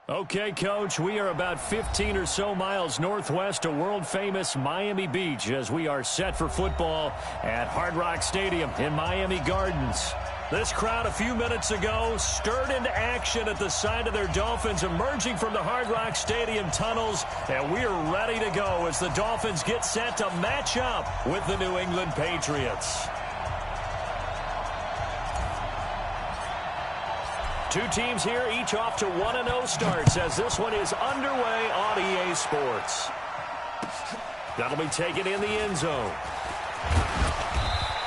Okay, Coach, we are about 15 or so miles northwest of world-famous Miami Beach as we are set for football at Hard Rock Stadium in Miami Gardens. This crowd a few minutes ago stirred into action at the side of their Dolphins emerging from the Hard Rock Stadium tunnels, and we are ready to go as the Dolphins get set to match up with the New England Patriots. Two teams here, each off to 1-0 starts as this one is underway on EA Sports. That'll be taken in the end zone.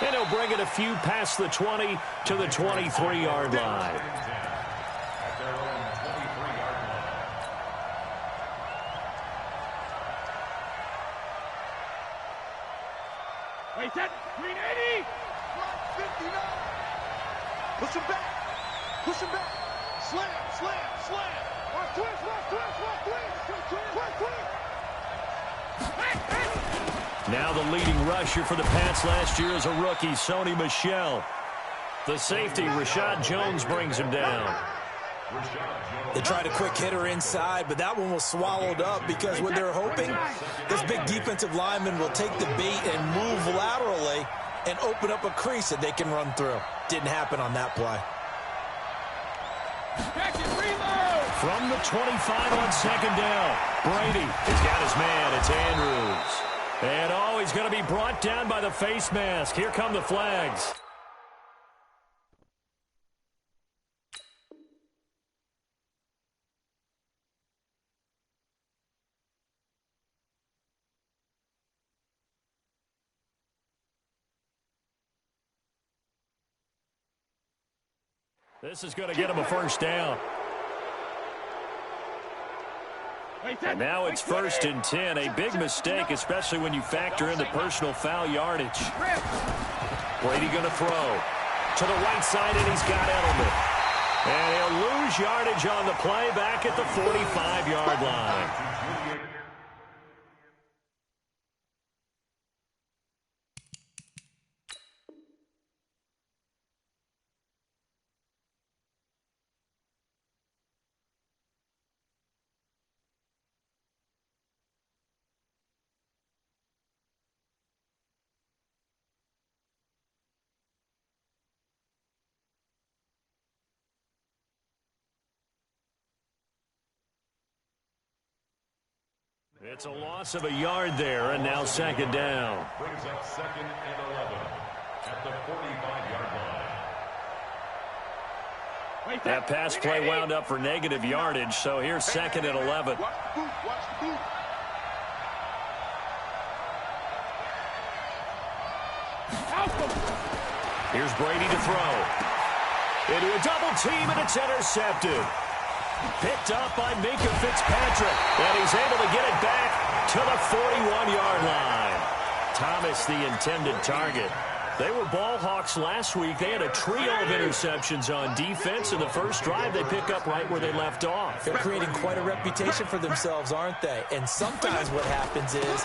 And he'll bring it a few past the 20 to the 23-yard line. Wait, that 380! 59! Push him back! Push him back! Slam! Slam! Slam! Watch twist! Watch twist! Watch twist! Now the leading rusher for the Pats last year is a rookie, Sony Michel. The safety, Rashad Jones, brings him down. They tried a quick hitter inside, but that one was swallowed up because what they're hoping, this big defensive lineman will take the bait and move laterally and open up a crease that they can run through. Didn't happen on that play. From the 25 on second down, Brady has got his man. It's Andrews. And he's going to be brought down by the face mask. Here come the flags. This is going to get him a first down. And now it's 1st and 10. A big mistake, especially when you factor in the personal foul yardage. Brady going to throw to the right side, and he's got Edelman. And he'll lose yardage on the play back at the 45-yard line. It's a loss of a yard there, and now second down. Brings up 2nd and 11 at the 45-yard line. That pass play wound up for negative yardage, so here's 2nd and 11. Watch the boot. Watch the boot. Here's Brady to throw. Into a double team, and it's intercepted. Picked up by Minka Fitzpatrick, and he's able to get it back to the 41-yard line. Thomas, the intended target. They were ball hawks last week. They had a trio of interceptions on defense. In the first drive, they pick up right where they left off. They're creating quite a reputation for themselves, aren't they? And sometimes what happens is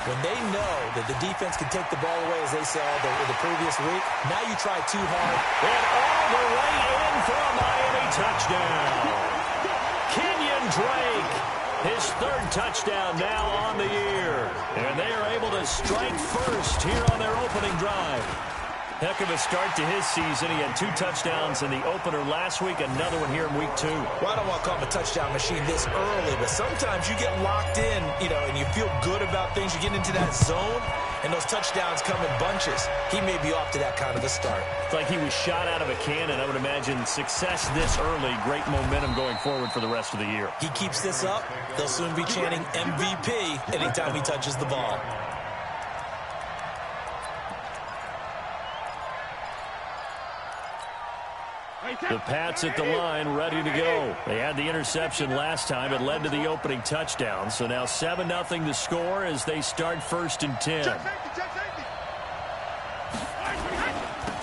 when they know that the defense can take the ball away, as they saw the previous week, now you try too hard. And all the way in for a Miami touchdown. Kenyon Drake, his 3rd touchdown now on the year. And they are able to strike first here on their opening drive. Heck of a start to his season. He had 2 touchdowns in the opener last week, another one here in week 2. Well, I don't want to call him a touchdown machine this early, but sometimes you get locked in, and you feel good about things. You get into that zone, and those touchdowns come in bunches. He may be off to that kind of a start. It's like he was shot out of a cannon. I would imagine success this early, great momentum going forward for the rest of the year. He keeps this up, they'll soon be chanting MVP anytime he touches the ball. The Pats at the line, ready to go. They had the interception last time. It led to the opening touchdown. So now 7-0 to score as they start 1st and 10.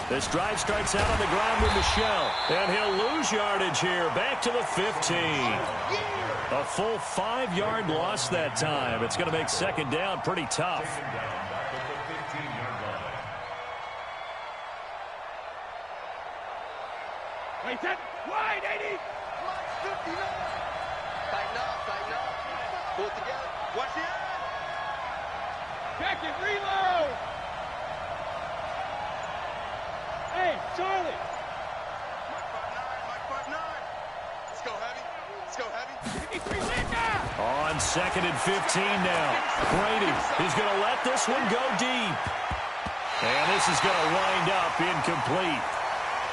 This drive starts out on the ground with Michel. And he'll lose yardage here, back to the 15. A full 5-yard loss that time. It's going to make second down pretty tough. Wait, that wide 80. Pull it together. Watch the end. Check it, reload. Hey, Charlie. Mike 5'9". Let's go heavy. Let's go heavy. 53 Linda. On 2nd and 15 now. Brady is going to let this one go deep. And this is going to wind up incomplete.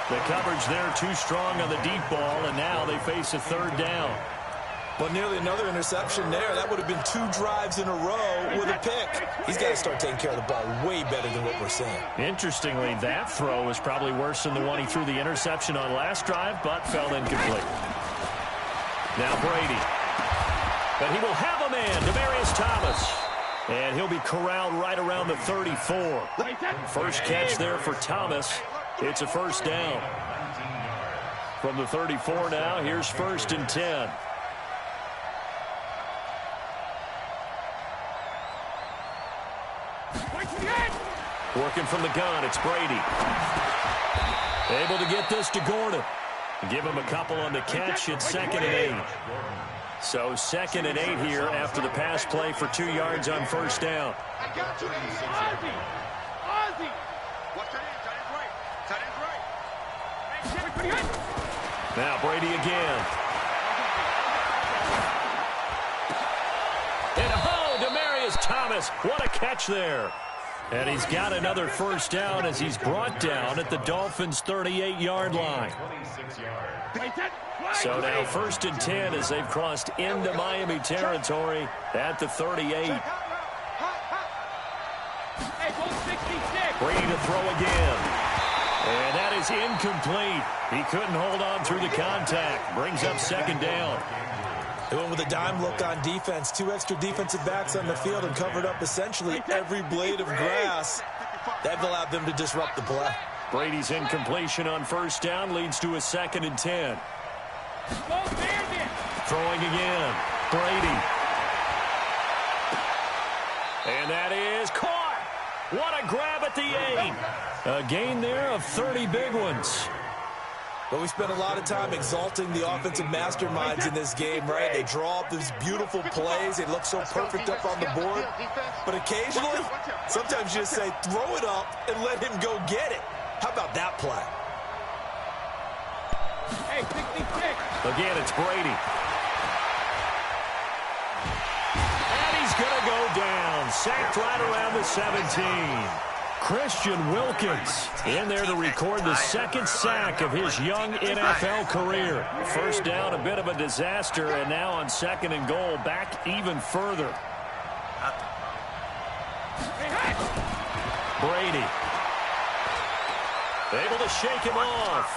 The coverage there too strong on the deep ball, and now they face a 3rd down. But nearly another interception there. That would have been 2 drives in a row with a pick. He's got to start taking care of the ball way better than what we're seeing. Interestingly, that throw was probably worse than the one he threw the interception on last drive, but fell incomplete. Now Brady. But he will have a man, Demaryius Thomas. And he'll be corralled right around the 34. First catch there for Thomas. It's a 1st down. From the 34 now, here's 1st and 10. Working from the gun, it's Brady. Able to get this to Gordon. Give him a couple on the catch. It's 2nd and 8. So 2nd and 8 here after the pass play for 2 yards on 1st down. I got you. Ozzy. Ozzy. Watch that end. Tight end's right. Tight end's right. Now Brady again. And Demaryius Thomas. What a catch there. And he's got another 1st down as he's brought down at the Dolphins' 38-yard line. So now 1st and 10 as they've crossed into Miami territory at the 38. Brady to throw again. And that is incomplete. He couldn't hold on through the contact. Brings up 2nd down. They went with a dime look on defense. 2 extra defensive backs on the field and covered up essentially every blade of grass. That allowed them to disrupt the play. Brady's incompletion on 1st down leads to a 2nd and 10. Throwing again. Brady. And that is caught. What a grab at the 8. A gain there of 30 big ones. But we spent a lot of time exalting the offensive masterminds in this game, right? They draw up these beautiful plays. They look so perfect up on the board. But occasionally, sometimes you just say, throw it up and let him go get it. How about that play? Hey, 66. Again, it's Brady. And he's going to go down. Sacked right around the 17. Christian Wilkins in there to record the 2nd sack of his young NFL career. 1st down, a bit of a disaster, and now on 2nd and goal, back even further. Brady. Able to shake him off.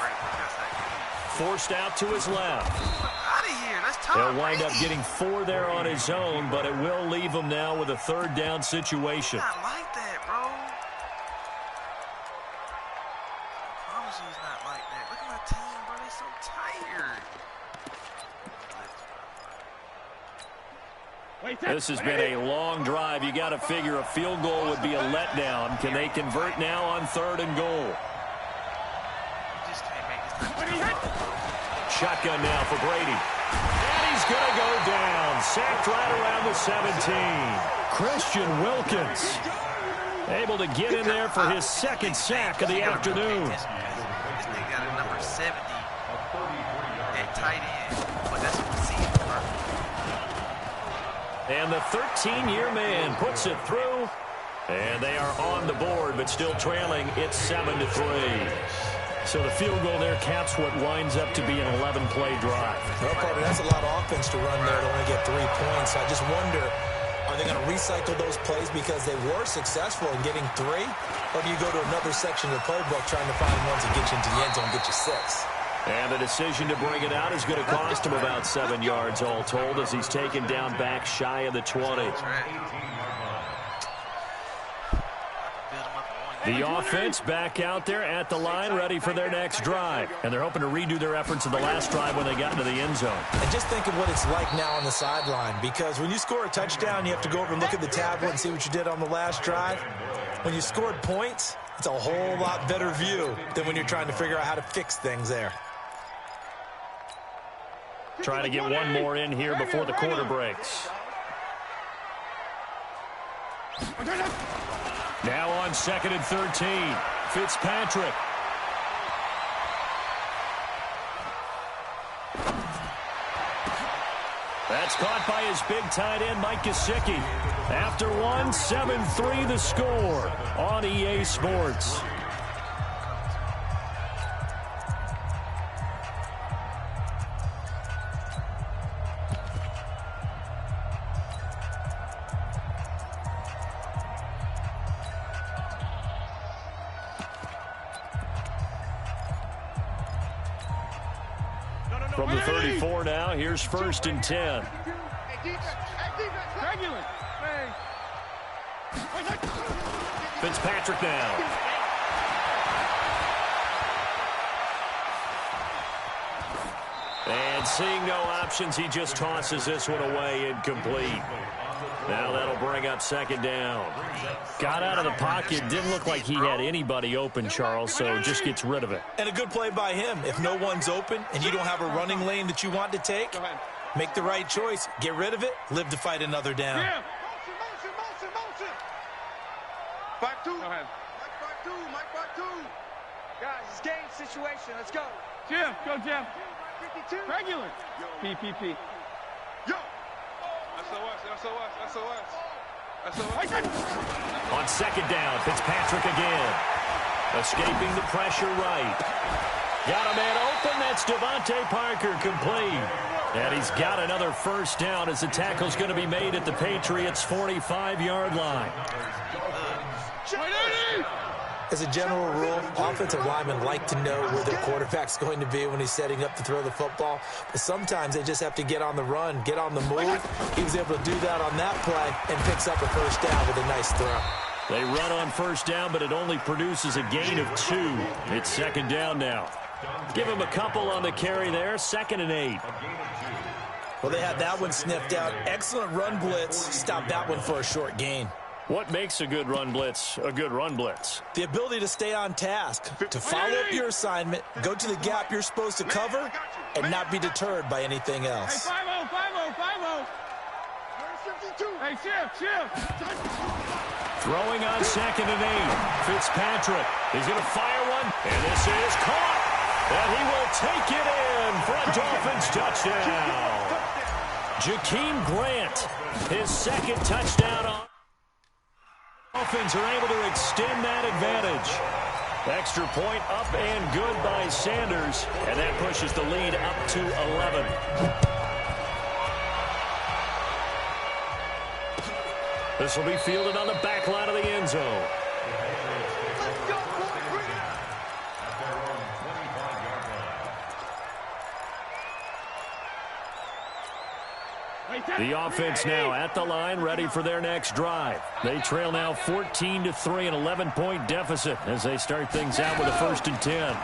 Forced out to his left. He'll wind up getting 4 there on his own, but it will leave him now with a 3rd down situation. I like that, bro. He's not like that. Look at my team, bro. They're so tired. This has been a long drive. You got to figure a field goal would be a letdown. Can they convert now on 3rd and goal? Shotgun now for Brady. And he's going to go down. Sacked right around the 17. Christian Wilkins able to get in there for his 2nd sack of the afternoon. This nigga got a number 70 at tight end. But that's what we see. And the 13-year man puts it through. And they are on the board, but still trailing. It's 7-3. So the field goal there caps what winds up to be an 11-play drive. Well, partner, that's a lot of offense to run there to only get 3 points. I just wonder, are they going to recycle those plays because they were successful in getting 3? Or do you go to another section of the playbook trying to find ones that get you into the end zone and get you 6? And the decision to bring it out is going to cost him about 7 yards all told as he's taken down back shy of the 20. The offense back out there at the line, ready for their next drive. And they're hoping to redo their efforts of the last drive when they got into the end zone. And just think of what it's like now on the sideline, because when you score a touchdown, you have to go over and look at the tablet and see what you did on the last drive. When you scored points, it's a whole lot better view than when you're trying to figure out how to fix things there. Trying to get one more in here before the quarter breaks. Now on 2nd and 13. Fitzpatrick. That's caught by his big tight end, Mike Gesicki. After one, 7-3 the score on EA Sports. From the 34 now, here's 1st and 10. Fitzpatrick now. And seeing no options, he just tosses this one away, incomplete. Now that'll bring up 2nd down. Got out of the pocket, didn't look like he had anybody open, Charles, so just gets rid of it. And a good play by him. If no one's open and you don't have a running lane that you want to take, make the right choice. Get rid of it, live to fight another down. Motion. Back two. Mike, back two. Guys, it's game situation. Let's go. Jim, go Jim. 52. Regular. PPP. Yo. SOS. On 2nd down, Fitzpatrick again. Escaping the pressure right. Got a man open. That's Devontae Parker, complete. And he's got another 1st down as the tackle's going to be made at the Patriots' 45-yard line. As a general rule, offensive linemen like to know where their quarterback's going to be when he's setting up to throw the football. But sometimes they just have to get on the run, get on the move. He was able to do that on that play and picks up a 1st down with a nice throw. They run on 1st down, but it only produces a gain of 2. It's 2nd down now. Give him a couple on the carry there. 2nd and 8. Well, they had that one sniffed out. Excellent run blitz. Stopped that one for a short gain. What makes a good run blitz a good run blitz? The ability to stay on task, to follow up your assignment, go to the gap you're supposed to cover, and not be deterred by anything else. Hey, 5-0. Hey, shift. Throwing on 2nd and 8. Fitzpatrick. He's going to fire one, and this is caught. And he will take it in for a Dolphins touchdown. Jakeem Grant, his 2nd touchdown on. Dolphins are able to extend that advantage. Extra point up and good by Sanders, and that pushes the lead up to 11. This will be fielded on the back line of the end zone. The offense now at the line, ready for their next drive. They trail now 14-3, an 11-point deficit as they start things out with a 1st and 10.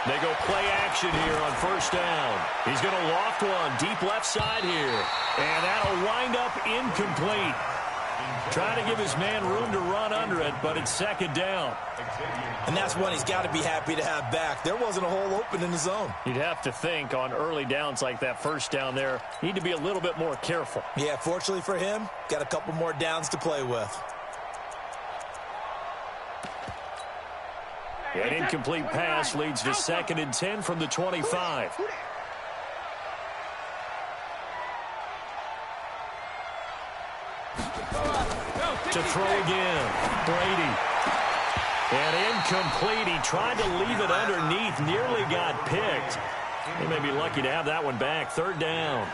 They go play action here on 1st down. He's going to loft one deep left side here, and that'll wind up incomplete. Trying to give his man room to run under it, but it's 2nd down. And that's one he's got to be happy to have back. There wasn't a hole open in the zone. You'd have to think on early downs like that 1st down there, need to be a little bit more careful. Yeah, fortunately for him, got a couple more downs to play with. An incomplete pass leads to 2nd and 10 from the 25. To throw again, Brady. And incomplete. He tried to leave it underneath, nearly got picked. They may be lucky to have that one back. 3rd down.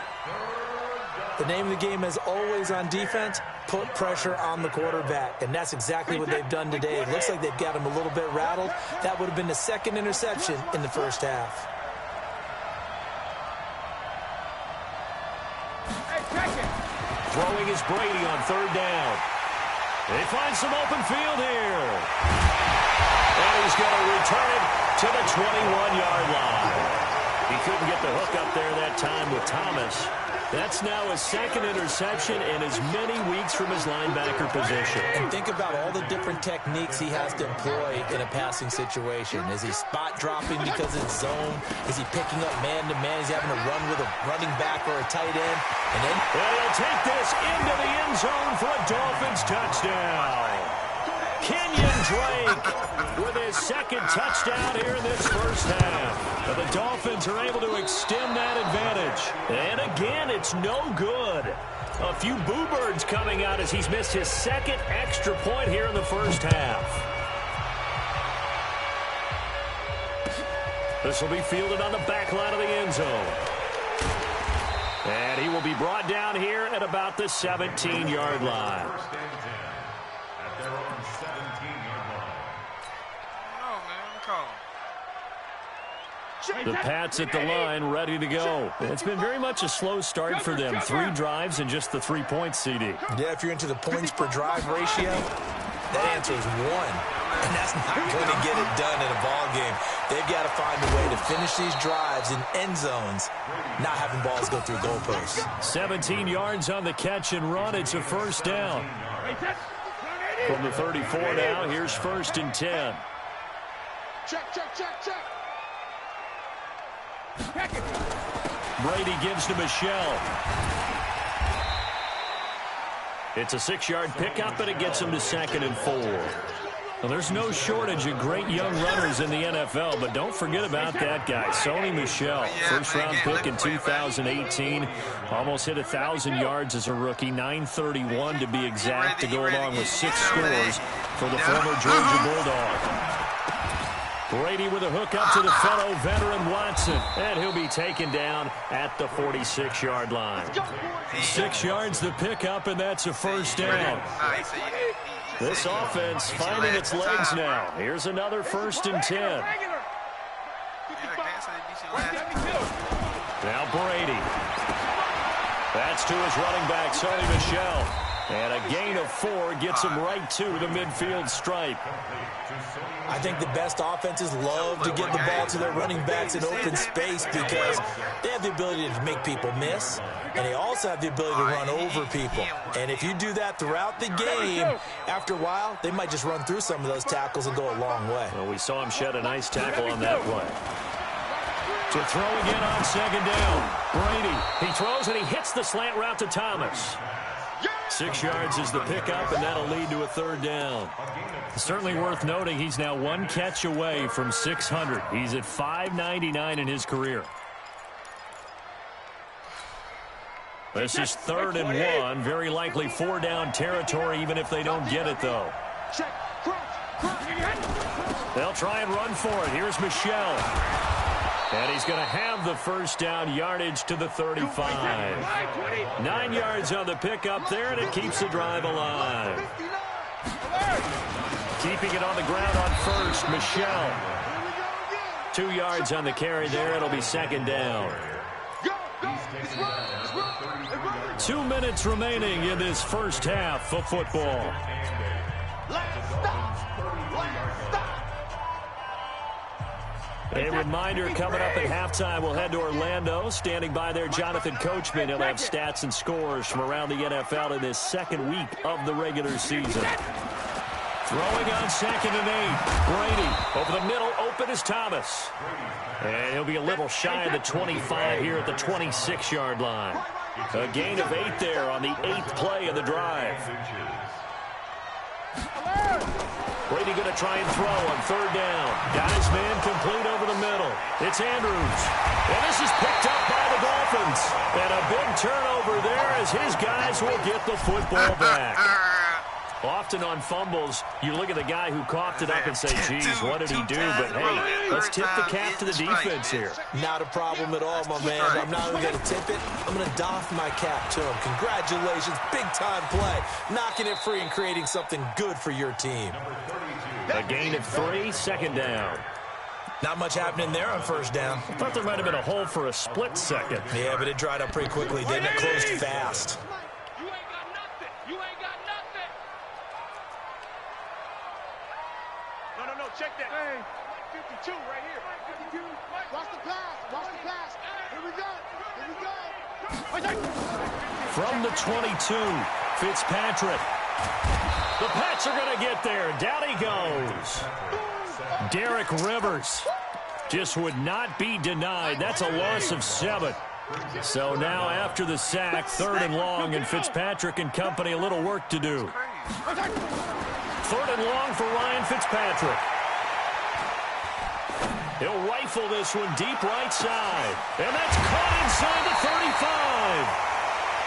The name of the game is always on defense, put pressure on the quarterback. And that's exactly what they've done today. It looks like they've got him a little bit rattled. That would have been the 2nd interception in the 1st half. Throwing is Brady on 3rd down. They find some open field here. And he's going to return it to the 21-yard line. He couldn't get the hook up there that time with Thomas. That's now his second interception in as many weeks from his linebacker position. And think about all the different techniques he has to employ in a passing situation. Is he spot dropping because it's zone? Is he picking up man-to-man? Is he having to run with a running back or a tight end? And then he'll take this into the end zone for a Dolphins touchdown. Kenyon Drake with his second touchdown here in this first half. But the Dolphins are able to extend that advantage. And again, it's no good. A few boo birds coming out as he's missed his second extra point here in the first half. This will be fielded on the back line of the end zone. And he will be brought down here at about the 17-yard line. The Pats at the line, ready to go. It's been very much a slow start for them. 3 drives and just the 3 points, CD. Yeah, if you're into the points per drive ratio, that answer is 1. And that's not going to get it done in a ball game. They've got to find a way to finish these drives in end zones, not having balls go through goalposts. 17 yards on the catch and run. It's a first down. From the 34 now, here's 1st and 10. Check, check, check, check. Brady gives to Michelle. It's a 6-yard pickup, and it gets him to 2nd and 4. Well, there's no shortage of great young runners in the NFL, but don't forget about that guy, Sony Michel. First-round pick in 2018. Almost hit 1,000 yards as a rookie, 931 to be exact, to go along with 6 scores for the former Georgia Bulldog. Brady with a hook up to the fellow veteran Watson, and he'll be taken down at the 46-yard line. 6 yards the pickup, and that's a first down. This offense finding its legs now. Here's another 1st and 10. Now Brady. That's to his running back, Sony Michel. And a gain of 4 gets him right to the midfield stripe. I think the best offenses love to get the ball to their running backs in open space because they have the ability to make people miss, and they also have the ability to run over people. And if you do that throughout the game, after a while, they might just run through some of those tackles and go a long way. Well, we saw him shed a nice tackle on that play. To throw again on 2nd down. Brady, he throws and he hits the slant route to Thomas. 6 yards is the pickup, and that'll lead to a 3rd down. Certainly worth noting he's now 1 catch away from 600. He's at 599 in his career. This is 3rd and 1. Very likely 4-down territory, even if they don't get it, though. They'll try and run for it. Here's Michel. And he's going to have the first down, yardage to the 35. 9 yards on the pickup there, and it keeps the drive alive. Keeping it on the ground on 1st, Michel. 2 yards on the carry there. It'll be 2nd down. 2 minutes remaining in this first half of football. A reminder, coming up at halftime, we'll head to Orlando. Standing by there, Jonathan Coachman. He'll have stats and scores from around the NFL in this 2nd week of the regular season. Throwing on 2nd and 8. Brady over the middle, open is Thomas. And he'll be a little shy of the 25 here at the 26-yard line. A gain of 8 there on the 8th play of the drive. Brady going to try and throw on 3rd down. Got his man complete over the middle. It's Andrews. And this is picked up by the Dolphins. And a big turnover there as his guys will get the football back. Often on fumbles, you look at the guy who coughed it up and say, geez, what did he do? But, hey, let's tip the cap to the defense here. Not a problem at all, my man. I'm not only going to tip it, I'm going to doff my cap to him. Congratulations, big-time play. Knocking it free and creating something good for your team. A gain of 3, 2nd down. Not much happening there on 1st down. I thought there might have been a hole for a split second. Yeah, but it dried up pretty quickly, didn't it? Closed fast. Check that. Hey. 52 right here. 52. Watch the pass. Watch the pass. Here we go. Here we go. From the 22, Fitzpatrick. The Pats are going to get there. Down he goes. Derek Rivers just would not be denied. That's a loss of 7. So now after the sack, 3rd and long, and Fitzpatrick and company a little work to do. 3rd and long for Ryan Fitzpatrick. He'll rifle this one deep right side. And that's caught inside the 35.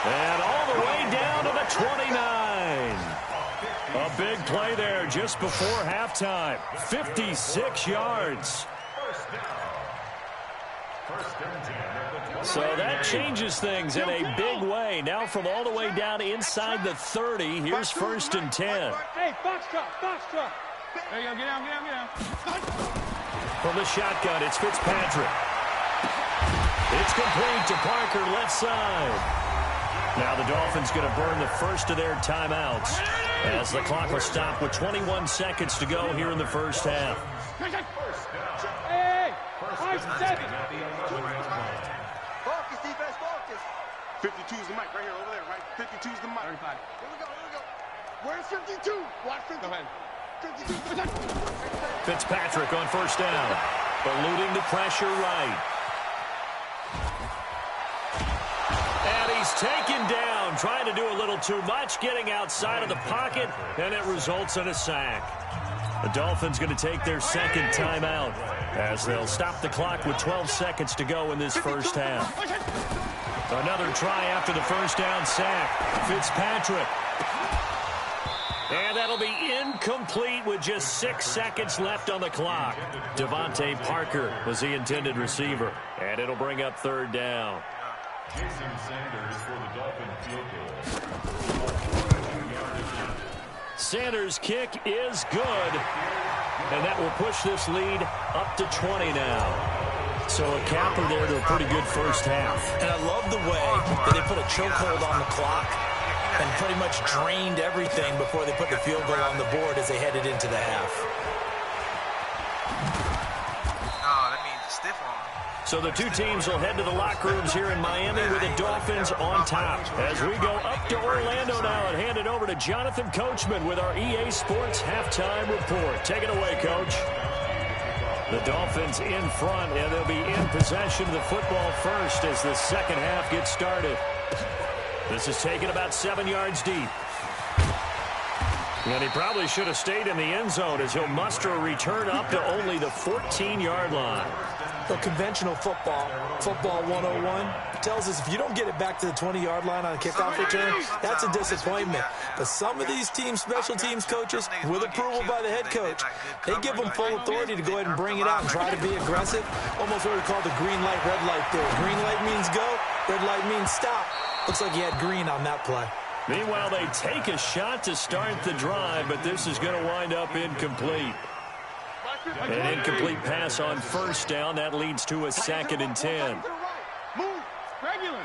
And all the way down to the 29. A big play there just before halftime. 56 yards. So that changes things in a big way. Now from all the way down inside the 30, here's 1st and 10. Hey, box truck. There you go, get down. From the shotgun, it's Fitzpatrick. It's complete to Parker, left side. Now the Dolphins going to burn the first of their timeouts as the clock will stop with 21 seconds to go here in the first half. Hey, 5-7. Focus, defense, focus. 52 is the mic right here, over there, right? 52 is the mic. 35. Here we go. Where's 52? Watch 52. Go ahead. 52. Fitzpatrick on first down. Eluding the pressure right. And he's taken down, trying to do a little too much, getting outside of the pocket, and it results in a sack. The Dolphins going to take their second timeout as they'll stop the clock with 12 seconds to go in this first half. Another try after the first down sack. Fitzpatrick. And that'll be incomplete with just 6 seconds left on the clock. Devontae Parker was the intended receiver. And it'll bring up 3rd down. Jason Sanders for the Dolphin field goal. Sanders' kick is good. And that will push this lead up to 20 now. So a capper there to a pretty good first half. And I love the way that they put a chokehold on the clock and pretty much drained everything before they put the field goal on the board as they headed into the half. Oh, that means stiff arm. So the two teams will head to the locker rooms here in Miami with the Dolphins on top. As we go up to Orlando now and hand it over to Jonathan Coachman with our EA Sports Halftime Report. Take it away, Coach. The Dolphins in front, and they'll be in possession of the football first as the second half gets started. This is taken about 7 yards deep. And he probably should have stayed in the end zone as he'll muster a return up to only the 14-yard line. The conventional football 101, tells us if you don't get it back to the 20-yard line on a kickoff return, that's a disappointment. But some of these teams, special teams coaches, with approval by the head coach, they give them full authority to go ahead and bring it out and try to be aggressive. Almost what we call the green light, red light theory. Green light means go, red light means stop. Looks like he had green on that play. Meanwhile, they take a shot to start the drive, but this is going to wind up incomplete. An incomplete pass on first down. That leads to a 2nd and 10. Move. Regular.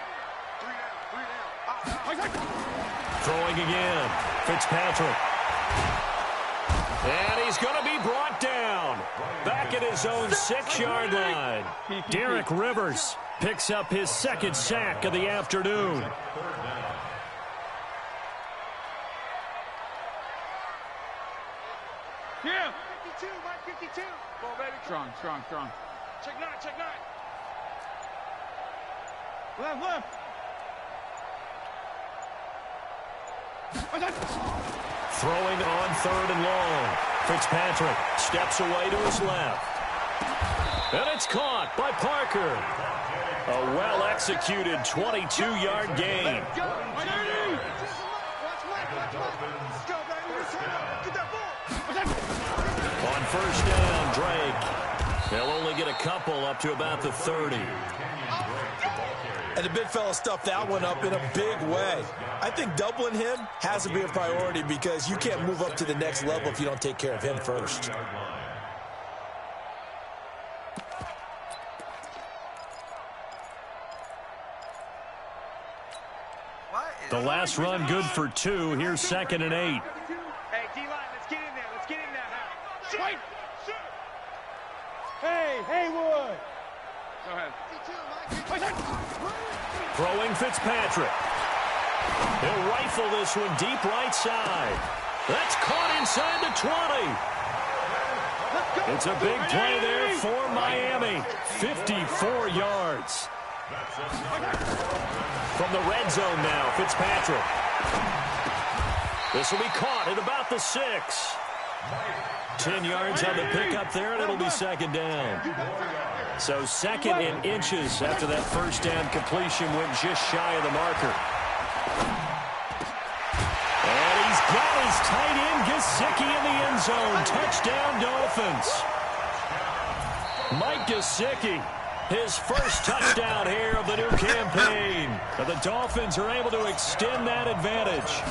Throwing again. Fitzpatrick. And he's going to be brought down. Back at his own 6-yard line. Derek Rivers picks up his 2nd sack of the afternoon. Yeah. 52, Mike 52. Ball, baby. Strong. Check 9. Left. Throwing on 3rd and long. Fitzpatrick steps away to his left. And it's caught by Parker. A well-executed 22-yard gain. On first down, Drake. They'll only get a couple up to about the 30. And the big fella stuffed that one up in a big way. I think doubling him has to be a priority because you can't move up to the next level if you don't take care of him first. The last run good for 2. Here's 2nd and 8. Hey, D-line, let's get in there. Shoot! Hey, Haywood. Go ahead. Throwing Fitzpatrick. He'll rifle this one deep right side. That's caught inside the 20. It's a big play there for Miami. 54 yards. From the red zone now, Fitzpatrick. This will be caught at about the 6. 10 yards on the pickup there, and it'll be second down. So second in inches after that first down completion went just shy of the marker. And he's got his tight end Gesicki in the end zone. Touchdown, Dolphins. Mike Gesicki, his first touchdown here of the new campaign. But the Dolphins are able to extend that advantage.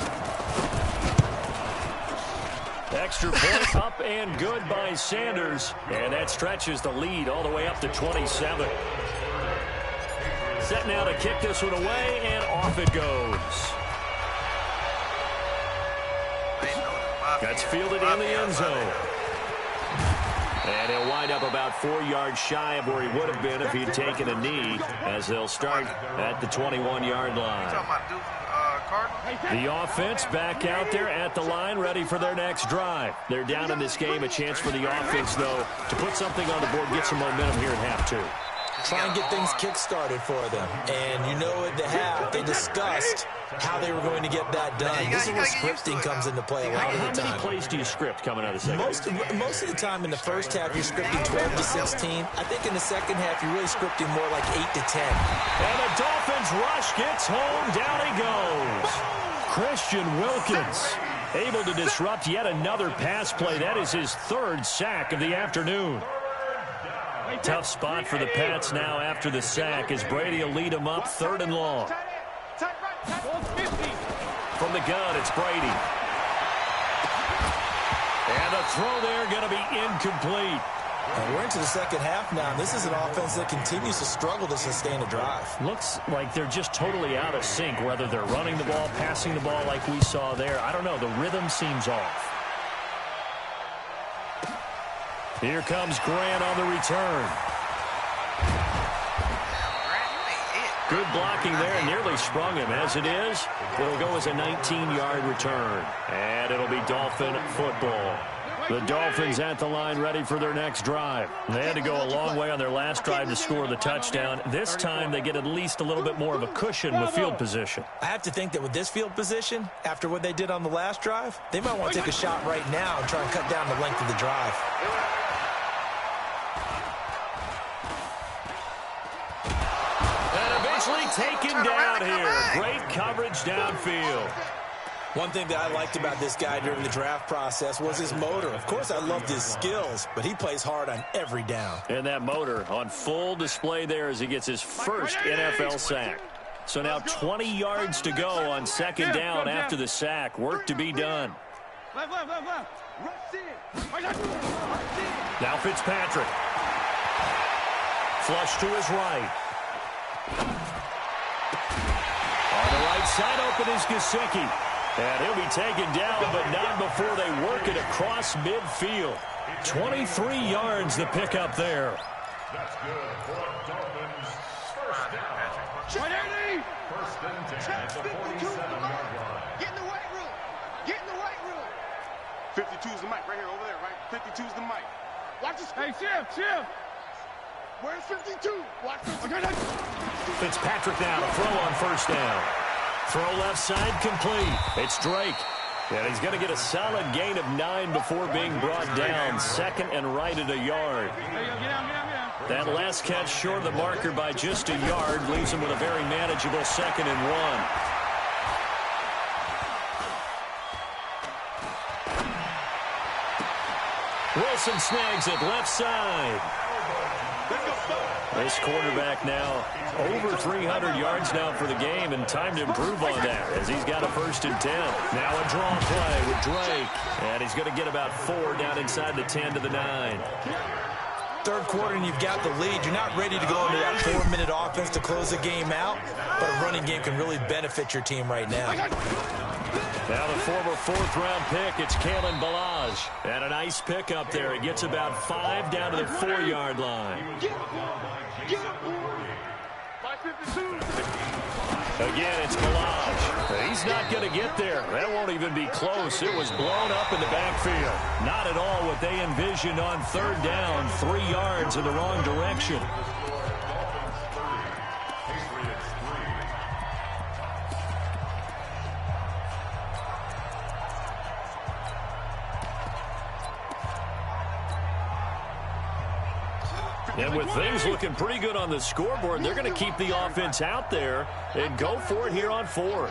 Extra point up and good by Sanders. And that stretches the lead all the way up to 27. Set now to kick this one away, and off it goes. That's fielded in the end zone. And he'll wind up about 4 yards shy of where he would have been if he'd taken a knee, as they'll start at the 21-yard line. The offense back out there at the line, ready for their next drive. They're down in this game. A chance for the offense, though, to put something on the board, get some momentum here at half 2. Try and get things kick-started for them. And you know at the half, they discussed how they were going to get that done. This is where scripting comes into play a lot of the time. How many plays do you script coming out of the second? Most of the time in the first half, you're scripting 12 to 16. I think in the second half, you're really scripting more like 8 to 10. And the Dolphins rush gets home. Down he goes. Christian Wilkins able to disrupt yet another pass play. That is his 3rd sack of the afternoon. Tough spot for the Pats now after the sack, as Brady will lead them up 3rd and long. From the gun, it's Brady. And the throw there going to be incomplete. And we're into the second half now. This is an offense that continues to struggle to sustain a drive. Looks like they're just totally out of sync, whether they're running the ball, passing the ball like we saw there. I don't know. The rhythm seems off. Here comes Grant on the return. Good blocking there, nearly sprung him. As it is, it'll go as a 19-yard return. And it'll be Dolphin football. The Dolphins at the line, ready for their next drive. They had to go a long way on their last drive to score the touchdown. This time, they get at least a little bit more of a cushion with field position. I have to think that with this field position, after what they did on the last drive, they might want to take a shot right now and try and cut down the length of the drive. And eventually taken down here. Great coverage downfield. One thing that I liked about this guy during the draft process was his motor. Of course, I loved his skills, but he plays hard on every down. And that motor on full display there as he gets his first NFL sack. So now 20 yards to go on second down after the sack. Work to be done. Now Fitzpatrick. Flush to his right. On the right side open is Gesicki. And he'll be taken down, but not before they work it across midfield. 23 yards the pickup there. That's good for Dolphins. First down. First and 10 at the 47-yard line. Get in the white room. Get in the white room. 52's the mic right here, over there, right? 52's the mic. Watch this. Hey, Chip. Where's 52? Watch 52. Fitzpatrick now to throw on first down. Throw left side complete. It's Drake. And he's going to get a solid gain of 9 before being brought down. Second and right at a yard. That last catch short of the marker by just a yard leaves him with a very manageable 2nd and 1. Wilson snags it left side. This quarterback now over 300 yards now for the game, and time to improve on that as he's got a 1st and 10. Now a draw play with Drake, and he's going to get about 4 down inside the 10 to the 9. Third quarter and you've got the lead. You're not ready to go into that 4-minute offense to close the game out, but a running game can really benefit your team right now. Now the former 4th-round pick, it's Kalen Ballage. And a nice pickup there. He gets about 5 down to the 4-yard line. Again, it's Malage. He's not going to get there. That won't even be close. It was blown up in the backfield. Not at all what they envisioned on third down. 3 yards in the wrong direction. And with things looking pretty good on the scoreboard, they're going to keep the offense out there and go for it here on fourth.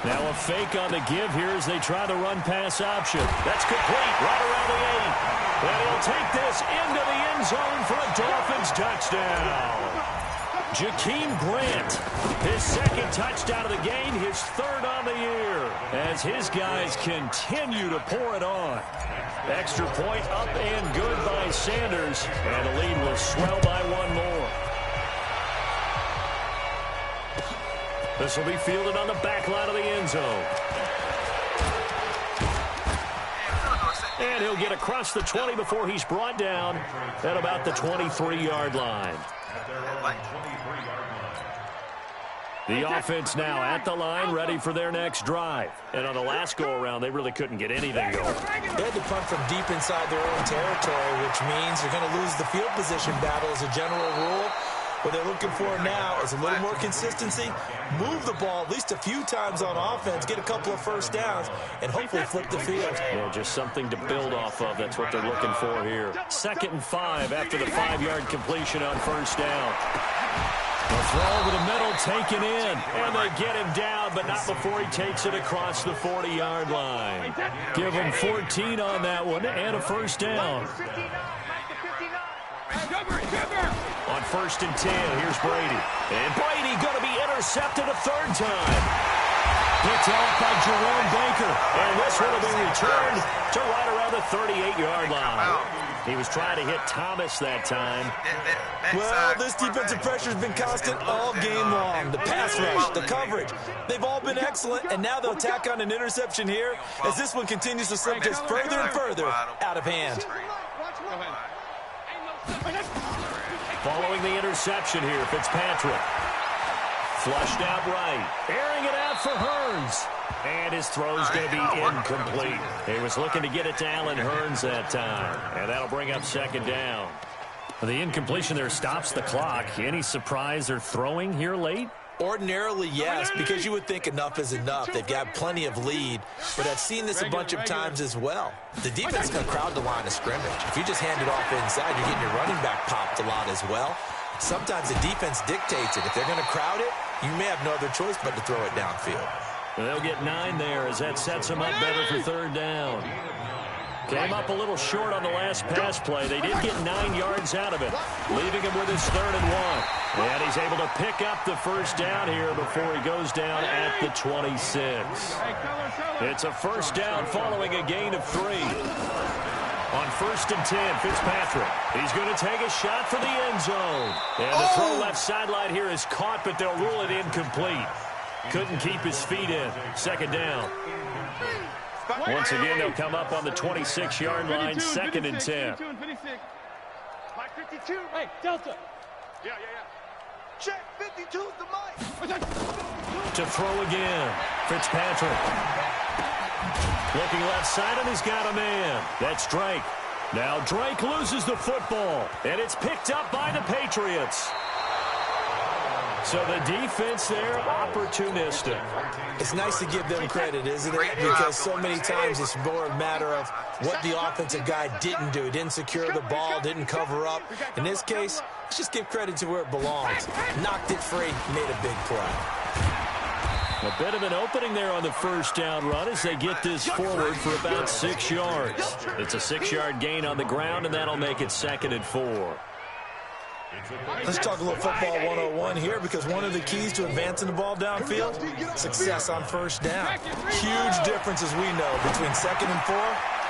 Now a fake on the give here as they try the run-pass option. That's complete right around the 8. And he'll take this into the end zone for a Dolphins touchdown. Jakeem Grant, his second touchdown of the game, his third on the year, as his guys continue to pour it on. Extra point up and good by Sanders, and the lead will swell by 1 more. This will be fielded on the back line of the end zone. And he'll get across the 20 before he's brought down at about the 23-yard line. The offense now at the line, ready for their next drive. And on the last go-around, they really couldn't get anything going. They had to punt from deep inside their own territory, which means they're going to lose the field position battle as a general rule. What they're looking for now is a little more consistency, move the ball at least a few times on offense, get a couple of first downs, and hopefully flip the field. Yeah, just something to build off of. That's what they're looking for here. 2nd and 5 after the 5-yard completion on first down. The throw over the middle taken in, and they get him down, but not before he takes it across the 40-yard line. Give him 14 on that one and a first down. On 1st and 10, here's Brady. And Brady going to be intercepted a 3rd time. Picked off by Jerome Baker, and this one will be returned to right around the 38-yard line. He was trying to hit Thomas that time. Well, this defensive pressure has been constant all game long. The pass rush, the coverage, they've all been excellent, and now they'll tack on an interception here as this one continues to slip just further and further out of hand. Following the interception here, Fitzpatrick. Flushed out right. Airing it out for Hearns. And his throw's going to be incomplete. He was looking to get it to Allen Hearns that time. And that'll bring up 2nd down. The incompletion there stops the clock. Any surprise they're throwing here late? Ordinarily, yes, because you would think enough is enough. They've got plenty of lead, but I've seen this a bunch of times as well. The defense is going to crowd the line of scrimmage. If you just hand it off inside, you're getting your running back popped a lot as well. Sometimes the defense dictates it. If they're going to crowd it, you may have no other choice but to throw it downfield. They'll get 9 there as that sets them up better for 3rd down. Came up a little short on the last pass play. They did get 9 yards out of it, leaving him with his 3rd and 1. And he's able to pick up the first down here before he goes down at the 26. It's a first down following a gain of 3. On 1st and 10, Fitzpatrick. He's going to take a shot for the end zone. And the throw left sideline here is caught, but they'll rule it incomplete. Couldn't keep his feet in. 2nd down. Once again, they'll come up on the 26-yard line, 2nd and 10. Hey, Delta. Yeah. Check 52's the mic. To throw again, Fitzpatrick. Looking left side, and he's got a man. That's Drake. Now Drake loses the football, and it's picked up by the Patriots. So the defense there, opportunistic. It's nice to give them credit, isn't it? Because so many times it's more a matter of what the offensive guy didn't do. He didn't secure the ball, didn't cover up. In this case, let's just give credit to where it belongs. Knocked it free, made a big play. A bit of an opening there on the first down run as they get this forward for about 6 yards. It's a 6-yard gain on the ground, and that'll make it 2nd and 4. Let's talk a little football 101 here, because one of the keys to advancing the ball downfield, success on first down. Huge difference, as we know, between 2nd and 4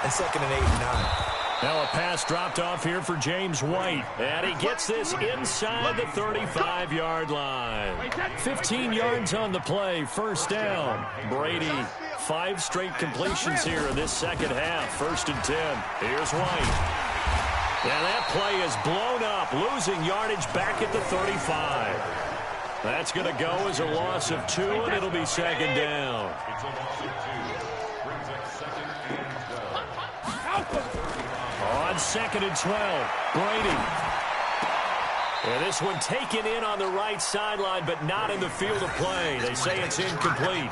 and 2nd and 8 and 9. Now a pass dropped off here for James White, and he gets this inside the 35-yard line. 15 yards on the play, first down. Brady, 5 straight completions here in this second half, 1st and 10. Here's White. And that play is blown up, losing yardage back at the 35. That's going to go as a loss of 2, and it'll be second down. It's a loss of 2. Brings up second and 12. On second and 12, Brady. And this one taken in on the right sideline, but not in the field of play. They say it's incomplete.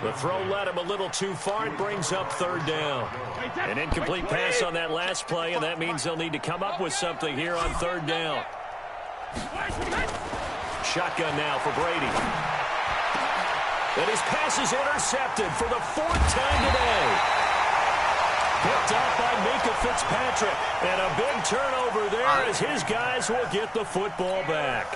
The throw led him a little too far. It brings up third down. An incomplete pass on that last play, and that means they'll need to come up with something here on third down. Shotgun now for Brady. And his pass is intercepted for the 4th time today. Picked up by Minkah Fitzpatrick. And a big turnover there as his guys will get the football back.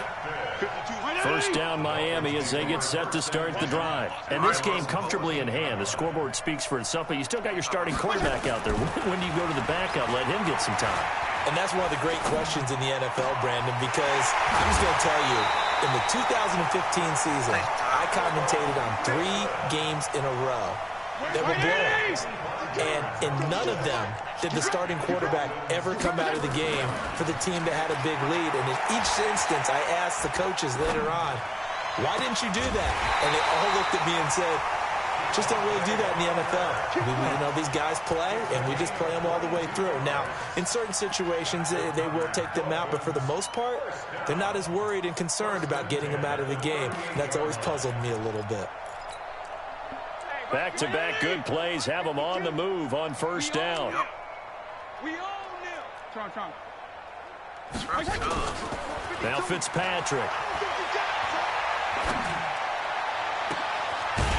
First down Miami as they get set to start the drive. And this game comfortably in hand. The scoreboard speaks for itself, but you still got your starting quarterback out there. When do you go to the backup? Let him get some time. And that's one of the great questions in the NFL, Brandon, because I'm just going to tell you, in the 2015 season, I commentated on 3 games in a row that were blowouts. And in none of them did the starting quarterback ever come out of the game for the team that had a big lead. And in each instance, I asked the coaches later on, why didn't you do that? And they all looked at me and said, just don't really do that in the NFL. These guys play, and we just play them all the way through. Now, in certain situations, they will take them out, but for the most part, they're not as worried and concerned about getting them out of the game. And that's always puzzled me a little bit. Back-to-back good plays have them on the move on first down. Now Fitzpatrick.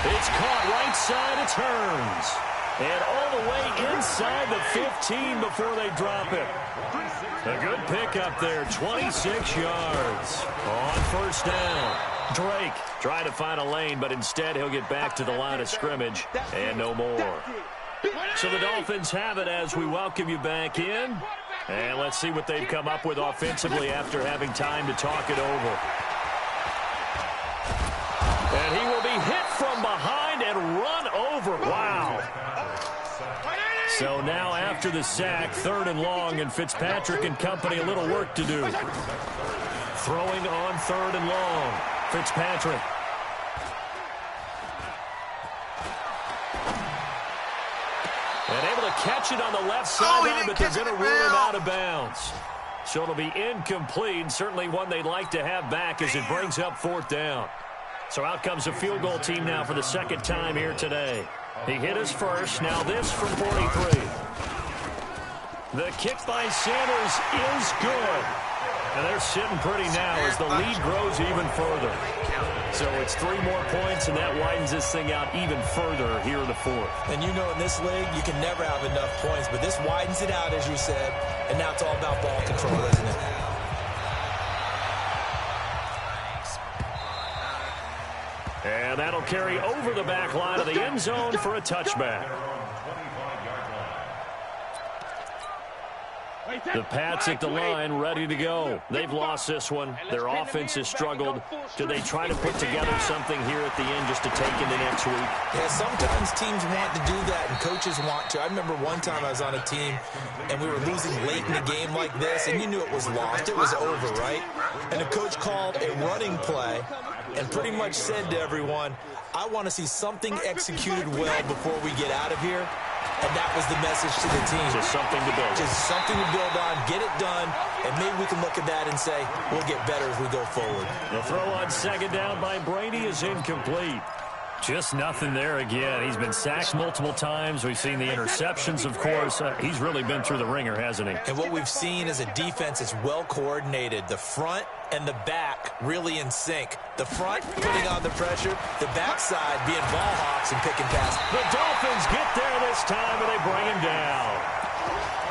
It's caught right side, it turns. And all the way inside the 15 before they drop it. A good pickup there, 26 yards on first down. Drake trying to find a lane, but instead he'll get back to the line of scrimmage and no more. So the Dolphins have it as we welcome you back in. And let's see what they've come up with offensively after having time to talk it over. And he will be hit from behind and run over. Wow. So now after the sack, 3rd and long, and Fitzpatrick and company a little work to do. Throwing on 3rd and long. Fitzpatrick. And able to catch it on the left sideline, but they're going to rule him out of bounds. So it'll be incomplete. Certainly one they'd like to have back as it brings up 4th down. So out comes a field goal team now for the 2nd time here today. He hit us first. Now this from 43. The kick by Sanders is good. And they're sitting pretty now as the lead grows even further. So it's 3 more points, and that widens this thing out even further here in the 4th. And you know in this league, you can never have enough points, but this widens it out, as you said, and now it's all about ball control, isn't it? And that'll carry over the back line of the end zone for a touchback. The Pats at the line, ready to go. They've lost this one. Their offense has struggled. Do they try to put together something here at the end just to take into next week? Yeah, sometimes teams want to do that and coaches want to. I remember one time I was on a team and we were losing late in a game like this, and you knew it was lost. It was over, right? And the coach called a running play and pretty much said to everyone, I want to see something executed well before we get out of here. And that was the message to the team. Just something to build. Just something to build on, get it done, and maybe we can look at that and say, we'll get better as we go forward. The throw on 2nd down by Brady is incomplete. Just nothing there again. He's been sacked multiple times. We've seen the interceptions, of course. He's really been through the ringer, hasn't he? And what we've seen is a defense that's well coordinated. The front and the back really in sync. The front putting on the pressure, the backside being ball hawks and picking passes. The Dolphins get there this time, and they bring him down.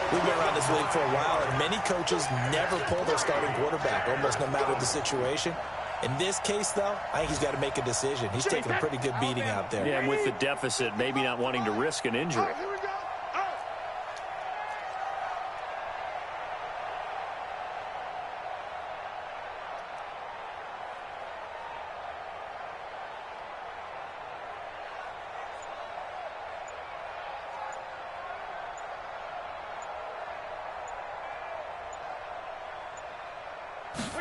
We've been around this league for a while, and many coaches never pull their starting quarterback, almost no matter the situation. In this case, though, I think he's got to make a decision. He's taking a pretty good beating out there. Yeah, and with the deficit, maybe not wanting to risk an injury.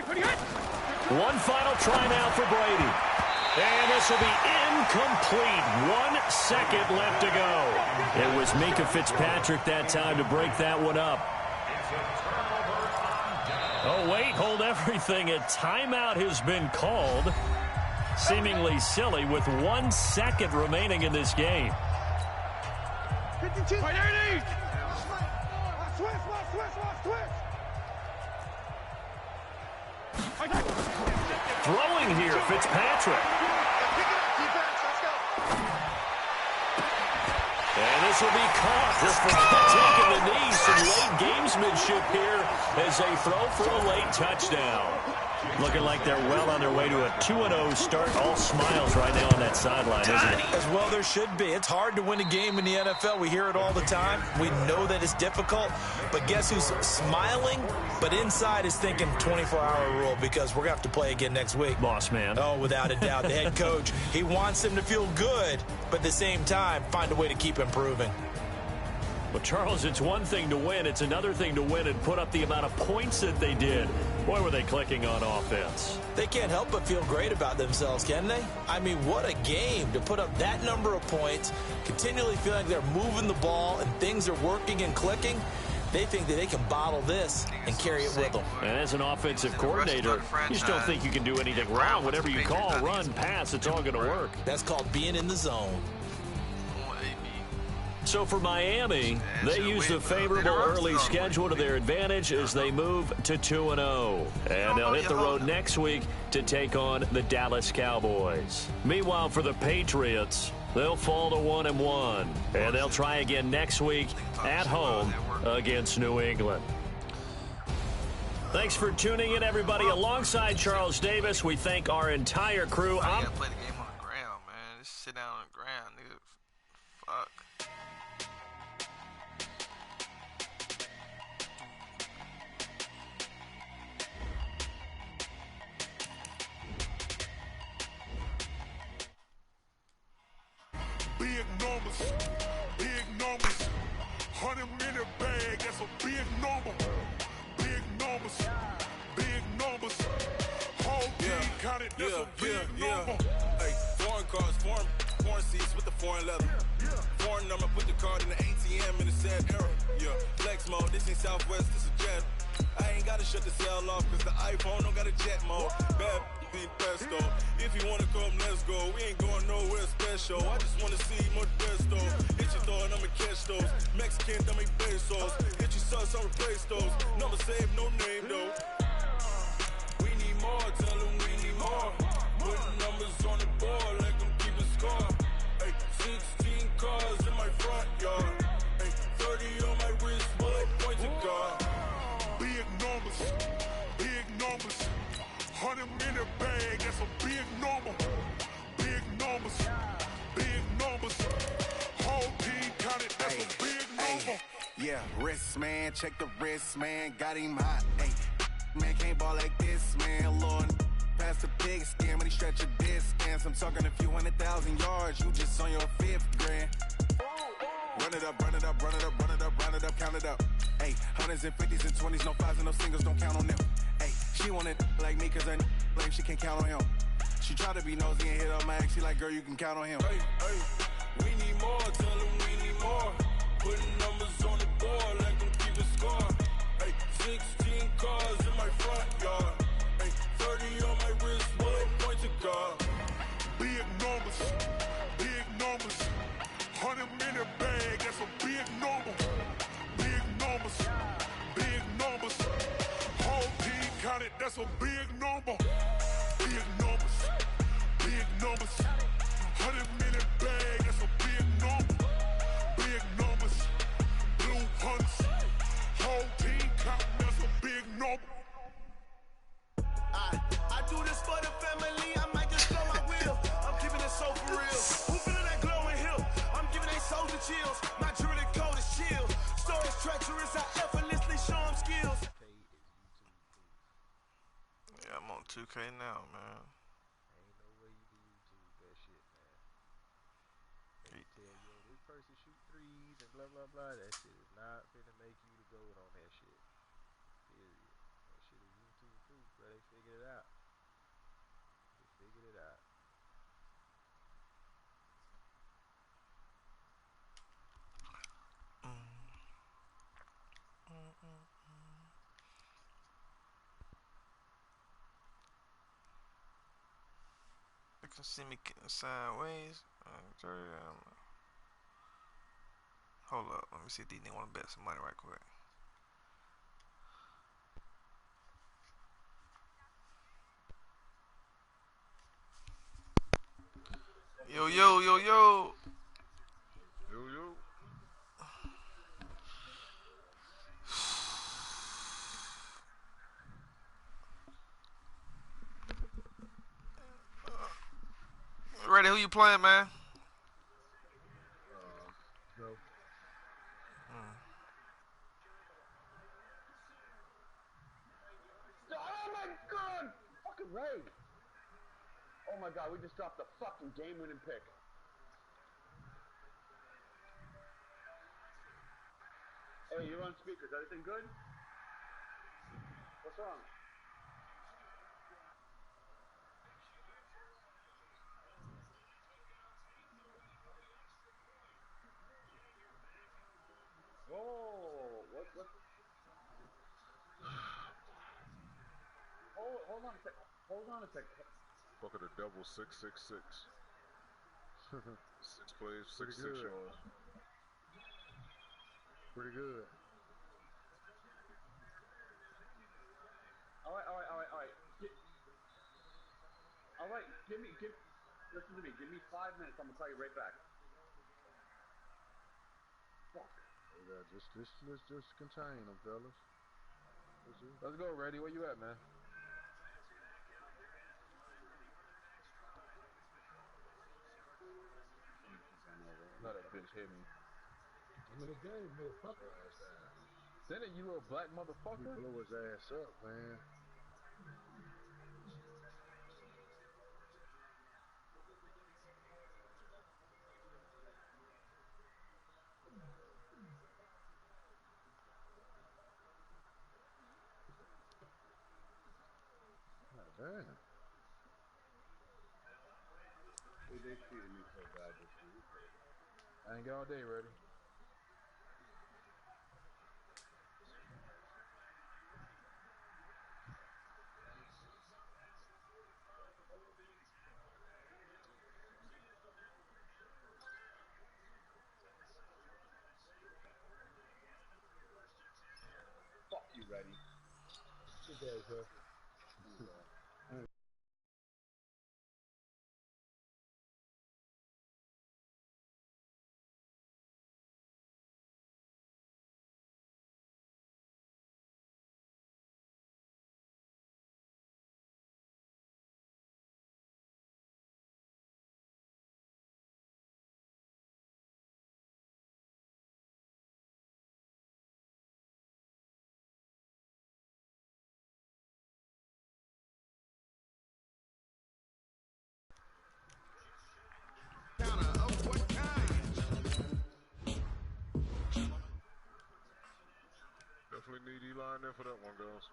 One final try now for Brady. And this will be incomplete. 1 second left to go. It was Minka Fitzpatrick that time to break that one up. Oh, wait, hold everything. A timeout has been called. Seemingly silly with 1 second remaining in this game. 52. Right there it is. Switch. Throwing here, Fitzpatrick. And this will be caught. Just taking the knee. Some late gamesmanship here as they throw for a late touchdown. Looking like they're well on their way to a 2-0 start. All smiles right now on that sideline, isn't it? As well there should be. It's hard to win a game in the NFL. We hear it all the time. We know that it's difficult. But guess who's smiling? But inside is thinking 24-hour rule because we're going to have to play again next week. Boss man. Oh, without a doubt. The head coach, he wants them to feel good, but at the same time, find a way to keep improving. Well, Charles, it's one thing to win. It's another thing to win and put up the amount of points that they did. Boy, were they clicking on offense. They can't help but feel great about themselves, can they? I mean, what a game to put up that number of points, continually feeling like they're moving the ball and things are working and clicking. They think that they can bottle this and carry it with them. And as an offensive coordinator, you just don't think you can do anything wrong. Whatever you call, run, pass, it's all going to work. That's called being in the zone. So for Miami, they use the favorable early schedule to their advantage as they move to 2-0. And they'll hit the road next week to take on the Dallas Cowboys. Meanwhile, for the Patriots, they'll fall to 1-1. And they'll try again next week at home against New England. Thanks for tuning in, everybody. Alongside Charles Davis, we thank our entire crew. I gotta play the game on the ground, man. Just sit down on the ground, nigga. Fuck. Big numbers, 100-minute bag, that's a big number. Big numbers, whole team counted, that's a big number. Hey, foreign cars, foreign seats with the foreign leather. Foreign number, put the card in the ATM in the sad era. Yeah, flex mode, this ain't Southwest, this is jet. I ain't gotta shut the cell off, cause the iPhone don't got a jet mode. Bad be pesto. If you wanna come, let's go. We ain't going nowhere special. I just wanna see more Modesto. Hit your thought, I'ma catch those. Mexican, I make pesos. Hit your sus, I'll replace those. Number save, no name though. We need more, tell them we need more. Putting numbers on the board, like them keep a score. Hey, 16 cars in my front yard. Hey, 30 on my wrist, bullet point to God. Big numbers, 100-minute bag, that's a big number. Big numbers, whole team counted, that's a big number. Yeah, wrist man, check the wrist man, got him hot. Hey, man can't ball like this, man. Lord, past the pig skin when he stretch a distance. I'm talking a few 100,000 yards, you just on your 5th grand. Run it up, count it up. Hey, hundreds and 50s and 20s, no 5s and no singles, don't count on them. Hey, she want it like me, cause her blame, she can't count on him. She try to be nosy and hit up my ex, she like, girl, you can count on him. Hey, we need more, tell them we need more. Putting numbers on the board, like them keep a score. Hey, 16 cars in my front yard. Hey, 30 on my wrist, bullet point to God. Big numbers, 100-minute bag, that's a big number. Big numbers, whole team counted, that's a big number. Big numbers, 100-minute bag, that's a big number. Big numbers, blue hunts, whole team counting, that's a big number. I do this for the family, I might just blow my wheel. I'm keeping it so for real. Who feeling that glowing hill? I'm giving they soldier chills. My jewelry code is chill. Stories treacherous, I effortlessly show them skills. Yeah, I'm on 2K now, man. Ain't no way you can YouTube that shit, man. They tell you, this person shoot threes and blah, blah, blah. That shit is not finna make you the goat on that shit. Period. That shit is YouTube proof, bro. They figured it out. They can see me sideways. Hold up, let me see if these niggas want to bet some money right quick. Yo, yo, yo, yo. Yo, yo. Ready? Who you playing, man? No. Oh my god! Fucking Ray! Oh my god, we just dropped the fucking game-winning pick. Hey, you're on speakers. Everything good? What's wrong? Whoa! What? Hold on a sec. Hold on a sec. Fuck the devil 666. 6 plays, 6 yards. Pretty good. All right. All right, listen to me. Give me 5 minutes. I'm gonna call you right back. Fuck. Yeah, let's just contain them, fellas. Let's go, Ready. Where you at, man? Not that bitch hit me. I'm in the game, motherfucker. Send it, you little black motherfucker. He blew his ass up, man. God damn. They treated me so bad this week. I ain't got all day, Ready. Fuck you, Ready. Good day, sir. Definitely need Eli in there for that one, guys.